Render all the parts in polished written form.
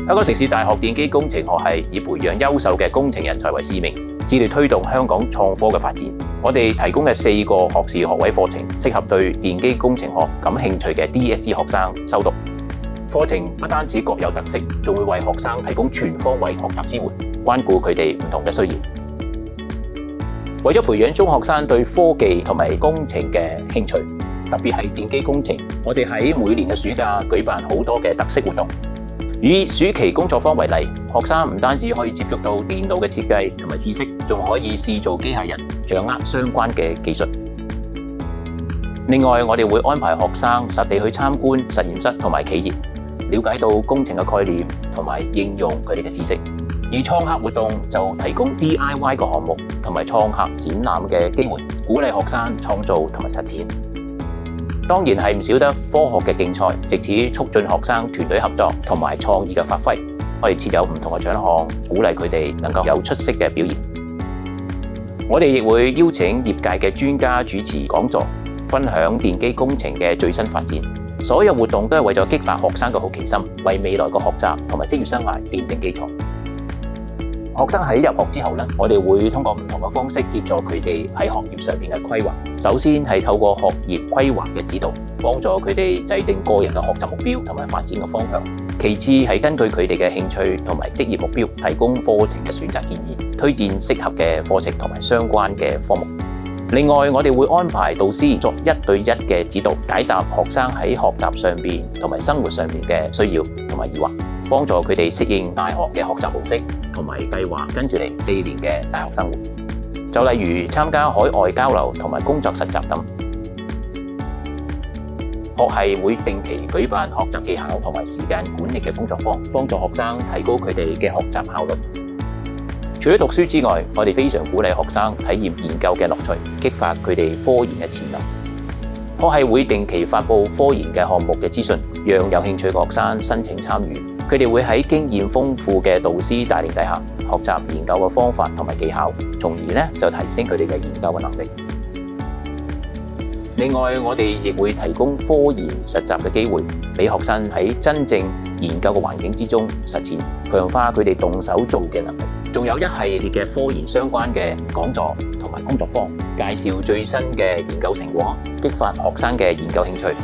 香港城市大學電機工程學系以培養優秀嘅工程人才為使命，致力推動香港創科嘅發展。我哋提供嘅4個學士學位課程，適合對電機工程學感興趣嘅 DSE 學生修讀。課程不單止各有特色，仲會為學生提供全方位學習支援，關顧佢哋唔同嘅需要。為咗培養中學生對科技同埋工程嘅興趣，特別係電機工程，我哋喺每年嘅暑假舉辦好多嘅特色活動。以暑期工作坊為例，學生唔單止可以接觸到電腦嘅設計同埋知識，仲可以試做機械人，掌握相關嘅技術。另外，我哋會安排學生實地去參觀實驗室同埋企業，了解到工程嘅概念同埋應用佢哋嘅知識。而創客活動就提供 DIY 嘅項目同埋創客展覽嘅機會，鼓勵學生創造同埋實踐。當然係唔少得科學嘅競賽，藉此促進學生團隊合作同埋創意嘅發揮。我哋設有唔同嘅獎項，鼓勵佢哋能夠有出色嘅表現。我哋亦會邀請業界嘅專家主持講座，分享電機工程嘅最新發展。所有活動都係為咗激發學生嘅好奇心，為未來嘅學習同埋職業生涯奠定基礎。學生喺入學之後，我哋會通過唔同嘅方式協助佢哋喺學業上面嘅規劃。首先係透過學業規劃嘅指導，幫助佢哋制定個人嘅學習目標同埋發展嘅方向。其次係根據佢哋嘅興趣同埋職業目標，提供課程嘅選擇建議，推薦適合嘅課程同埋相關嘅科目。另外，我哋會安排導師作1對1嘅指導，解答學生喺學習上面同埋生活上面嘅需要同埋疑惑，幫助佢哋適應大學嘅學習模式，同埋計劃跟住嚟4年嘅大學生活。就例如參加海外交流同埋工作實習等。學系會定期舉辦學習技巧同埋時間管理嘅工作坊，幫助學生提高佢哋嘅學習效率。除咗讀書之外，我哋非常鼓勵學生體驗研究嘅樂趣，激發佢哋科研嘅潛能。學系會定期發佈科研嘅項目嘅資訊，讓有興趣嘅學生申請參與。佢哋會喺經驗豐富嘅導師帶領底下，學習研究嘅方法同埋技巧，從而就提升佢哋嘅研究嘅能力。另外，我哋亦會提供科研實習嘅機會，俾學生喺真正研究嘅環境之中實踐，強化佢哋動手做嘅能力。仲有一系列嘅科研相關嘅講座同埋工作坊，介紹最新嘅研究成果，激發學生嘅研究興趣。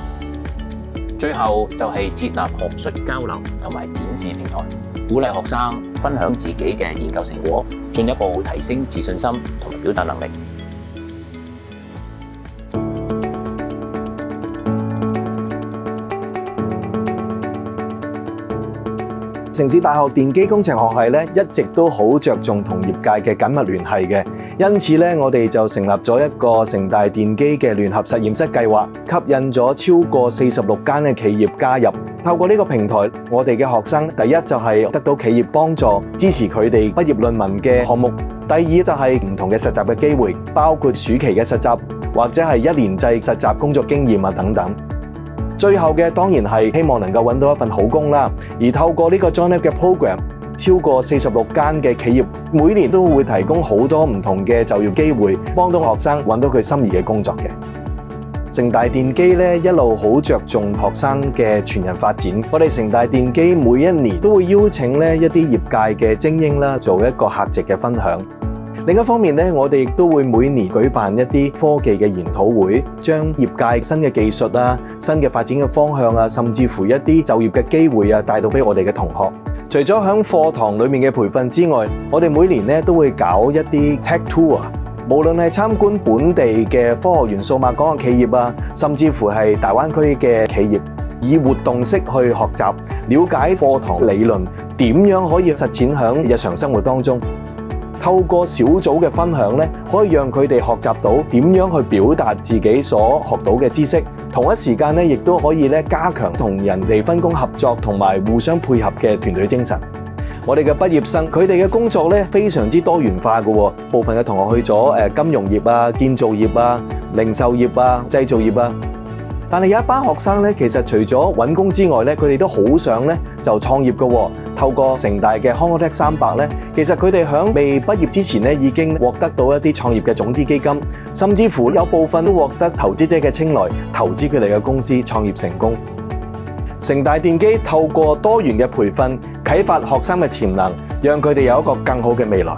最後就係設立學術交流同埋展示平台，鼓勵學生分享自己嘅研究成果，進一步提升自信心同埋表達能力。城市大學電機工程學系咧一直都好着重同業界嘅緊密聯繫嘅，因此咧我哋就成立咗一個城大電機嘅聯合實驗室計劃，吸引咗超過46間嘅企業加入。透過呢個平台，我哋嘅學生第一就係得到企業幫助，支持佢哋畢業論文嘅項目；第二就係唔同嘅實習嘅機會，包括暑期嘅實習或者係1年制實習工作經驗啊等等。最後嘅當然係希望能夠揾到一份好工啦，而透過呢個 JoinUp 嘅 program， 超過46間嘅企業每年都會提供好多唔同嘅就業機會，幫到學生揾到佢心儀嘅工作嘅。城大電機咧一路好着重學生嘅全人發展，我哋城大電機每一年都會邀請咧一啲業界嘅精英啦，做一個客席嘅分享。另一方面咧，我哋亦都會每年舉辦一啲科技嘅研討會，將業界新嘅技術啊、新嘅發展嘅方向啊，甚至乎一啲就業嘅機會啊，帶到俾我哋嘅同學。除咗喺課堂裡面嘅培訓之外，我哋每年咧都會搞一啲 Tech Tour， 無論係參觀本地嘅科學園數碼港嘅企業啊，甚至乎係大灣區嘅企業，以活動式去學習，了解課堂理論點樣可以實踐喺日常生活當中。透過小組嘅分享咧，可以讓佢哋學習到點樣去表達自己所學到嘅知識，同一時間咧，亦都可以咧加強同人哋分工合作同埋互相配合嘅團隊精神。我哋嘅畢業生，佢哋嘅工作咧非常之多元化嘅，部分嘅同學去咗金融業啊、建造業啊、零售業啊、製造業啊。但係有一班學生咧，其實除咗揾工之外咧，佢哋都好想咧就創業嘅。透過城大嘅 Hong Kong Tech 300咧，其實佢哋響未畢業之前咧，已經獲得到一啲創業嘅種子基金，甚至乎有部分都獲得投資者嘅青睞，投資佢哋嘅公司創業成功。城大電機透過多元嘅培訓，啟發學生嘅潛能，讓佢哋有一個更好嘅未來。